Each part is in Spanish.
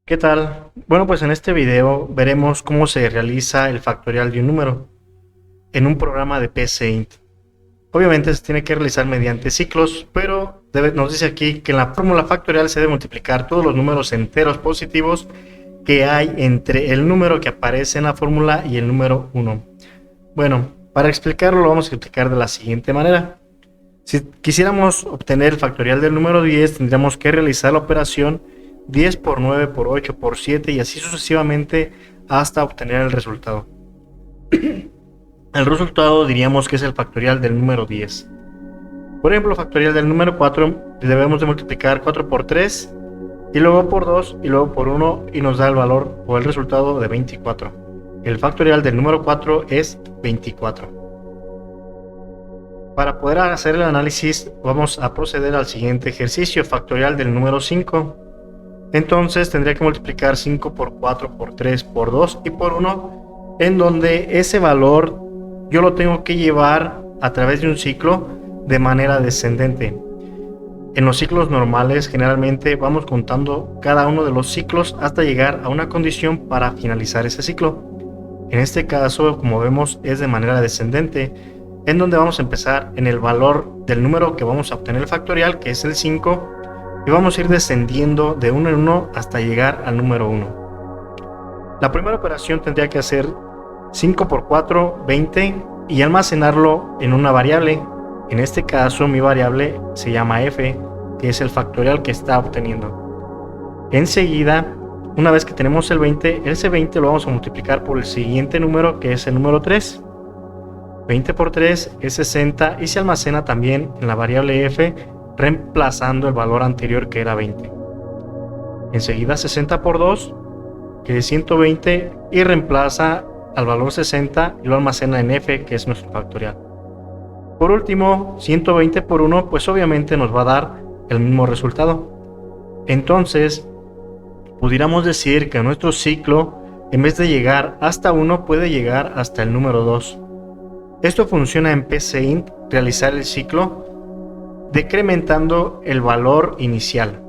¿Qué tal? Bueno, pues en este video veremos cómo se realiza el factorial de un número en un programa de PCInt. Obviamente se tiene que realizar mediante ciclos, pero nos dice aquí que en la fórmula factorial se debe multiplicar todos los números enteros positivos que hay entre el número que aparece en la fórmula y el número 1. Bueno, para explicarlo lo vamos a explicar de la siguiente manera. Si quisiéramos obtener el factorial del número 10, tendríamos que realizar la operación 10 por 9 por 8 por 7 y así sucesivamente hasta obtener el resultado. El resultado diríamos que es el factorial del número 10. Por ejemplo, el factorial del número 4 debemos de multiplicar 4 por 3 y luego por 2 y luego por 1 y nos da el valor o el resultado de 24. El factorial del número 4 es 24. Para poder hacer el análisis vamos a proceder al siguiente ejercicio, factorial del número 5. Entonces tendría que multiplicar 5 por 4 por 3 por 2 y por 1, en donde ese valor yo lo tengo que llevar a través de un ciclo de manera descendente. En los ciclos normales generalmente vamos contando cada uno de los ciclos hasta llegar a una condición para finalizar ese ciclo. En este caso, como vemos, es de manera descendente, en donde vamos a empezar en el valor del número que vamos a obtener el factorial, que es el 5, y vamos a ir descendiendo de 1 en 1 hasta llegar al número 1. La primera operación tendría que hacer 5 por 4, 20, y almacenarlo en una variable. En este caso mi variable se llama f, que es el factorial que está obteniendo. Enseguida, una vez que tenemos el 20, ese 20 lo vamos a multiplicar por el siguiente número, que es el número 3. 20 por 3 es 60 y se almacena también en la variable f, reemplazando el valor anterior que era 20. Enseguida 60 por 2, que es 120, y reemplaza al valor 60 y lo almacena en f, que es nuestro factorial. Por último, 120 por 1, pues obviamente nos va a dar el mismo resultado. Entonces, pudiéramos decir que nuestro ciclo, en vez de llegar hasta 1, puede llegar hasta el número 2. Esto funciona en PCInt, realizar el ciclo decrementando el valor inicial.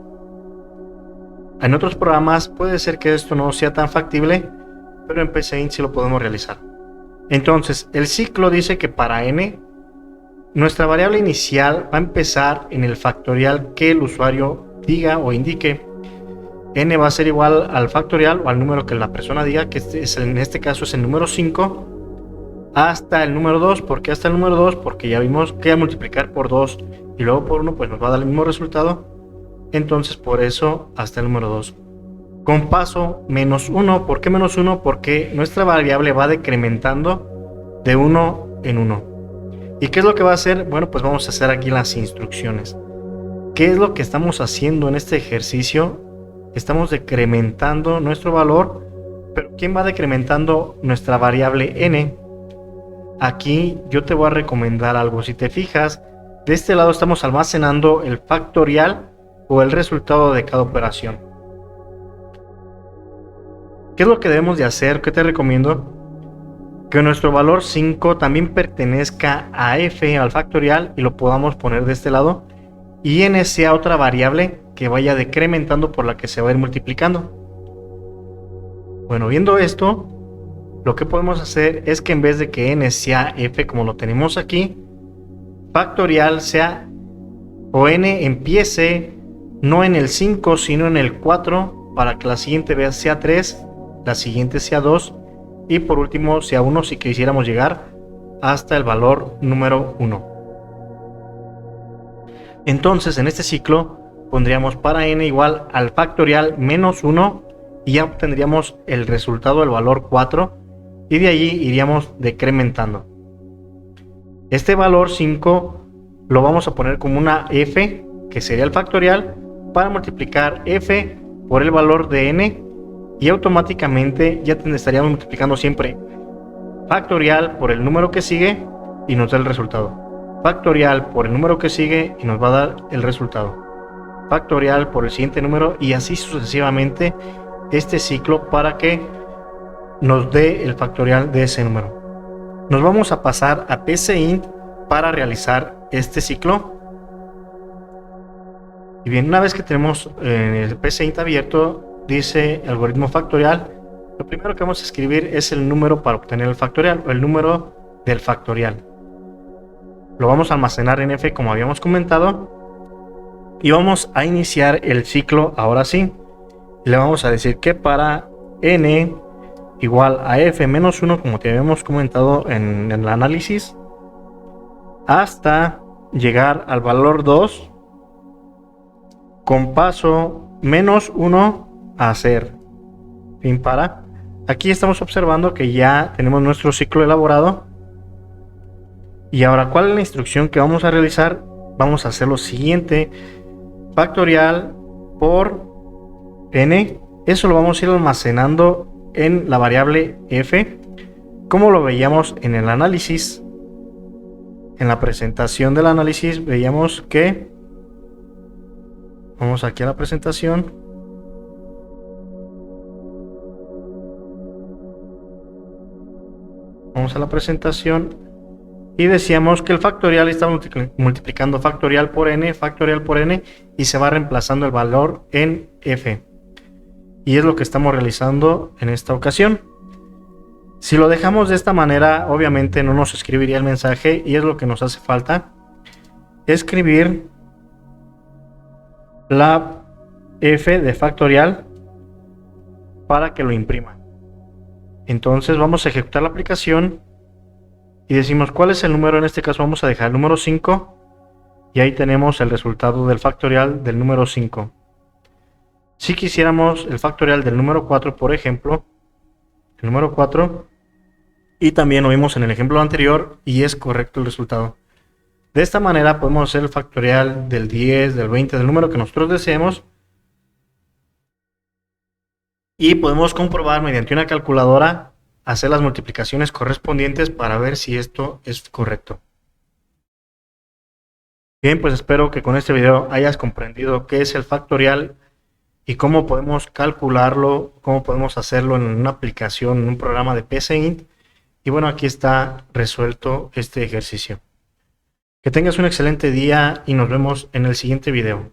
En otros programas puede ser que esto no sea tan factible, pero en PCInt sí lo podemos realizar. Entonces, el ciclo dice que para n, nuestra variable inicial va a empezar en el factorial que el usuario diga o indique. N va a ser igual al factorial o al número que la persona diga, que en este caso es el número 5, hasta el número 2. ¿Por qué hasta el número 2? Porque ya vimos que al multiplicar por 2 y luego por 1 pues nos va a dar el mismo resultado. Entonces por eso hasta el número 2. Con paso menos 1. ¿Por qué menos 1? Porque nuestra variable va decrementando de 1 en 1. ¿Y qué es lo que va a hacer? Bueno, pues vamos a hacer aquí las instrucciones. ¿Qué es lo que estamos haciendo en este ejercicio? Estamos decrementando nuestro valor, pero ¿quién va decrementando nuestra variable n? Aquí yo te voy a recomendar algo. Si te fijas, de este lado estamos almacenando el factorial o el resultado de cada operación. ¿Qué es lo que debemos de hacer? ¿Qué te recomiendo? Que nuestro valor 5 también pertenezca a f, al factorial, y lo podamos poner de este lado, y n sea otra variable que vaya decrementando por la que se va a ir multiplicando. Bueno, viendo esto, lo que podemos hacer es que en vez de que n sea f como lo tenemos aquí, factorial sea o n empiece no en el 5 sino en el 4, para que la siguiente vez sea 3, la siguiente sea 2 y por último sea 1 si quisiéramos llegar hasta el valor número 1. Entonces en este ciclo pondríamos para n igual al factorial menos 1 y ya obtendríamos el resultado del valor 4, y de allí iríamos decrementando. Este valor 5 lo vamos a poner como una f, que sería el factorial, para multiplicar f por el valor de n, y automáticamente ya estaríamos multiplicando siempre factorial por el número que sigue y nos da el resultado, factorial por el número que sigue y nos va a dar el resultado, factorial por el siguiente número, y así sucesivamente este ciclo para que nos dé el factorial de ese número. Nos vamos a pasar a PCInt para realizar este ciclo. Y bien, una vez que tenemos el PCInt abierto, dice algoritmo factorial, lo primero que vamos a escribir es el número para obtener el factorial o el número del factorial. Lo vamos a almacenar en f como habíamos comentado y vamos a iniciar el ciclo ahora sí. Le vamos a decir que para n igual a f menos 1, como te habíamos comentado en el análisis, hasta llegar al valor 2 con paso menos 1 a ser fin para. Aquí estamos observando que ya tenemos nuestro ciclo elaborado. Y ahora, ¿cuál es la instrucción que vamos a realizar? Vamos a hacer lo siguiente: factorial por n. Eso lo vamos a ir almacenando en la variable f, como lo veíamos en el análisis. En la presentación del análisis veíamos que, vamos aquí a la presentación, y decíamos que el factorial está multiplicando factorial por n y se va reemplazando el valor en f. Y es lo que estamos realizando en esta ocasión. Si lo dejamos de esta manera, obviamente no nos escribiría el mensaje, y es lo que nos hace falta: escribir la f de factorial para que lo imprima. Entonces vamos a ejecutar la aplicación y decimos cuál es el número. En este caso vamos a dejar el número 5 y ahí tenemos el resultado del factorial del número 5. Si quisiéramos el factorial del número 4, por ejemplo, el número 4, y también lo vimos en el ejemplo anterior y es correcto el resultado. De esta manera podemos hacer el factorial del 10, del 20, del número que nosotros deseemos, y podemos comprobar mediante una calculadora, hacer las multiplicaciones correspondientes para ver si esto es correcto. Bien, pues espero que con este video hayas comprendido qué es el factorial y cómo podemos calcularlo, cómo podemos hacerlo en una aplicación, en un programa de PCInt. Y bueno, aquí está resuelto este ejercicio. Que tengas un excelente día y nos vemos en el siguiente video.